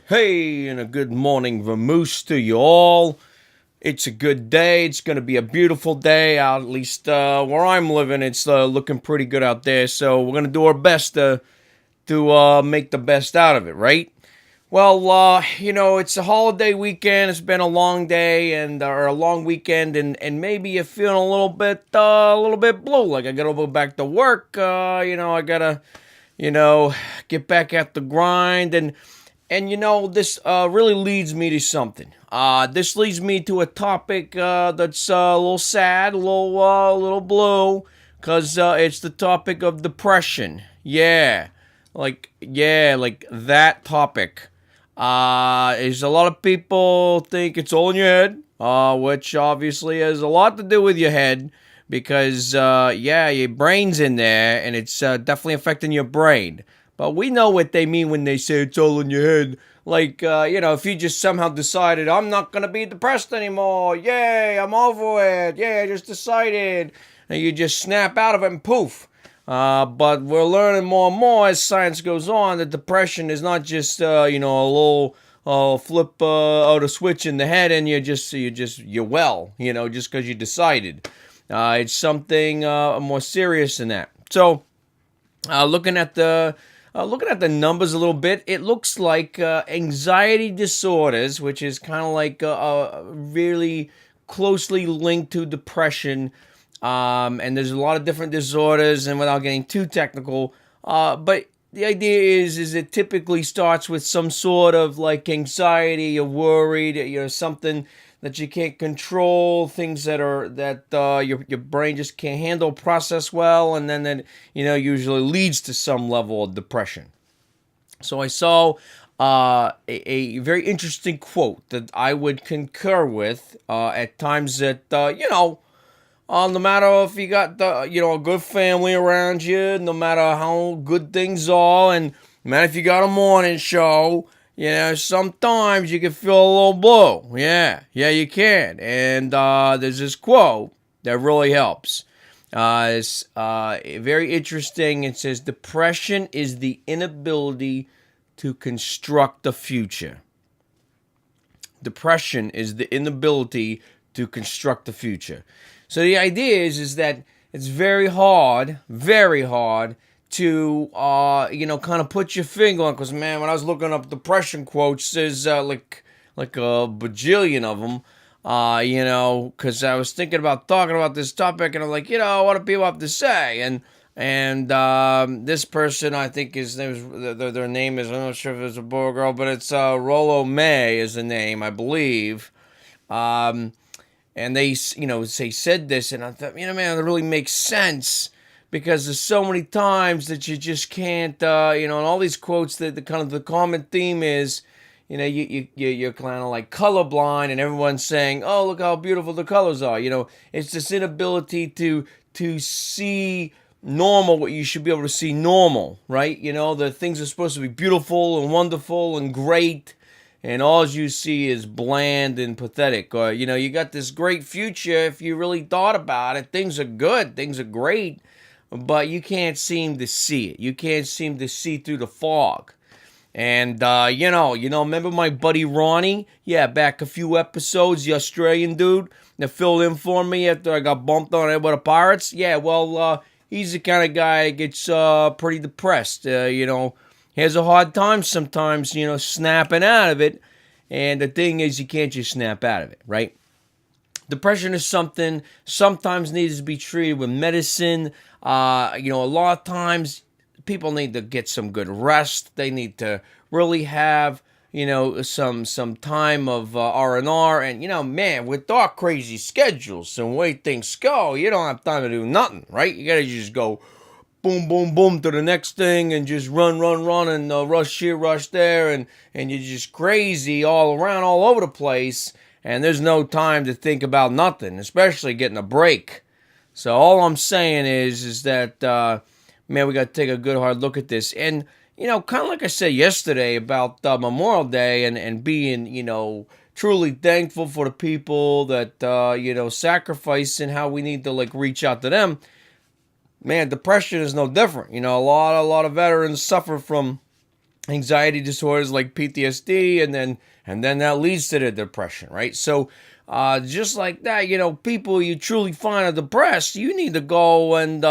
Hey, and a good morning, Vamoose, to you all. It's a good day. It's going to be a beautiful day, out at least where I'm living. It's looking pretty good out there, so we're going to do our best to make the best out of it, right? Well, it's a holiday weekend. It's been a long day and or a long weekend, and maybe you're feeling a little bit blue. Like I gotta go back to work. I gotta get back at the grind. And this really leads me to something. This leads me to a topic that's a little sad, a little blue, because it's the topic of depression. Yeah, like that topic. Is a lot of people think it's all in your head, which obviously has a lot to do with your head because, your brain's in there and it's definitely affecting your brain. But we know what they mean when they say it's all in your head. Like, if you just somehow decided, I'm not going to be depressed anymore. Yay, I'm over it. Yay, I just decided. And you just snap out of it and poof. But we're learning more and more as science goes on that depression is not just a little flip out a switch in the head and you're well, just because you decided. It's something more serious than that. So, looking at the numbers a little bit, it looks like anxiety disorders, which is kind of like really closely linked to depression. And there's a lot of different disorders, and without getting too technical, but the idea is it typically starts with some sort of like anxiety. You're worried, something that you can't control, things that your brain just can't handle, process well, and then that usually leads to some level of depression. So I saw a very interesting quote that I would concur with at times that no matter if you got a good family around you, no matter how good things are, and no matter if you got a morning show, sometimes you can feel a little blue. Yeah, you can. And there's this quote that really helps. It's very interesting. It says, "Depression is the inability to construct a future." Depression is the inability to construct the future. So the idea is that it's very hard to kind of put your finger on. Because man, when I was looking up depression quotes, there's like a bajillion of them. Because I was thinking about talking about this topic, and I'm like, what do people have to say? And this person, I think their name is, I'm not sure if it's a boy or girl, but it's Rollo May is the name, I believe. And they said this, and I thought, man, that really makes sense because there's so many times that you just can't, and all these quotes that the kind of the common theme is, you're kind of like colorblind, and everyone's saying, oh, look how beautiful the colors are. It's this inability to see normal what you should be able to see normal, right? The things are supposed to be beautiful and wonderful and great, and all you see is bland and pathetic. Or, you got this great future if you really thought about it. Things are good, things are great, but you can't seem to see it. You can't seem to see through the fog. And, remember my buddy Ronnie? Yeah, back a few episodes, the Australian dude that filled in for me after I got bumped on it with the Pirates. Yeah, well, he's the kind of guy that gets pretty depressed, He has a hard time sometimes, snapping out of it. And the thing is, you can't just snap out of it, right? Depression is something sometimes needs to be treated with medicine. A lot of times people need to get some good rest. They need to really have, some time of R&R. And, man, with our crazy schedules and the way things go, you don't have time to do nothing, right? You got to just go boom, boom, boom to the next thing and just run, and rush here, rush there, and you're just crazy all around, all over the place, and there's no time to think about nothing, especially getting a break. So all I'm saying is that, man, we got to take a good hard look at this. And, kind of like I said yesterday about Memorial Day and being, truly thankful for the people that, sacrifice and how we need to, reach out to them. Man, depression is no different. A lot of veterans suffer from anxiety disorders like PTSD, and then that leads to the depression, right? So just like that, people you truly find are depressed, you need to go and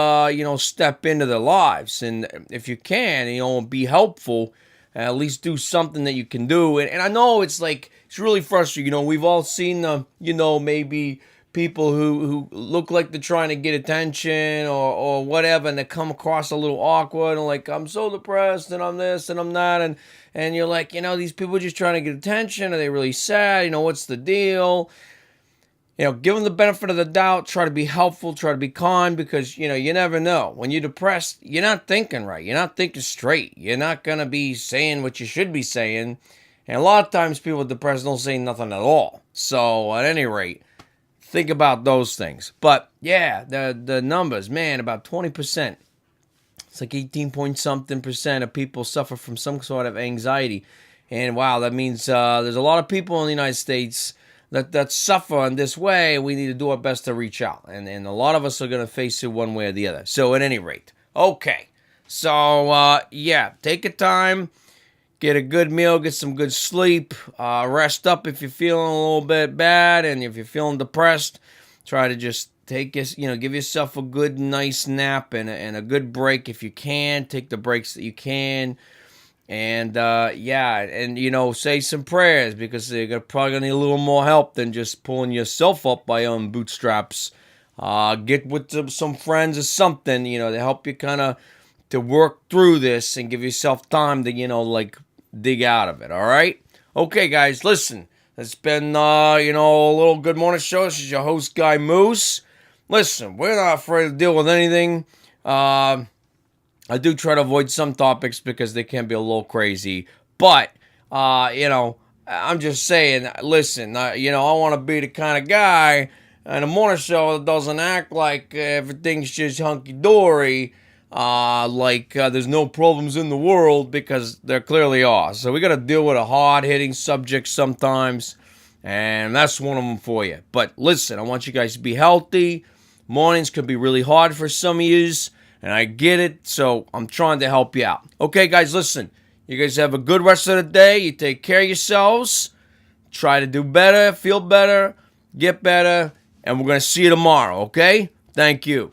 step into their lives, and if you can, be helpful. At least do something that you can do, and I know it's like it's really frustrating. We've all seen maybe people who look like they're trying to get attention or whatever, and they come across a little awkward and like, I'm so depressed and I'm this and I'm that, and you're like, these people are just trying to get attention. Are they really sad? What's the deal? Give them the benefit of the doubt. Try to be helpful. Try to be kind, because you never know. When you're depressed, you're not thinking right. You're not thinking straight. You're not gonna be saying what you should be saying, and a lot of times people depressed don't say nothing at all. So at any rate, think about those things. But yeah, the numbers, man, about 20%. It's like 18 point something percent of people suffer from some sort of anxiety, and wow, that means there's a lot of people in the United States that suffer in this way. We need to do our best to reach out, and a lot of us are going to face it one way or the other. So at any rate, okay, so yeah, take your time, get a good meal, get some good sleep, rest up if you're feeling a little bit bad, and if you're feeling depressed, try to just give yourself a good nice nap and a good break if you can. Take the breaks that you can. And say some prayers, because you're probably gonna need a little more help than just pulling yourself up by your own bootstraps. Get with some friends or something, to help you kind of to work through this and give yourself time to dig out of it. All right, okay, guys, listen. It's been a little Good Morning Show. This is your host, Guy Moose. Listen, we're not afraid to deal with anything. I do try to avoid some topics because they can be a little crazy. But, I'm just saying, listen, I want to be the kind of guy in a morning show that doesn't act like everything's just hunky-dory, there's no problems in the world, because there clearly are. So we got to deal with a hard-hitting subject sometimes, and that's one of them for you. But listen, I want you guys to be healthy. Mornings can be really hard for some of yous, and I get it, so I'm trying to help you out. Okay, guys, listen. You guys have a good rest of the day. You take care of yourselves. Try to do better, feel better, get better, and we're going to see you tomorrow, okay? Thank you.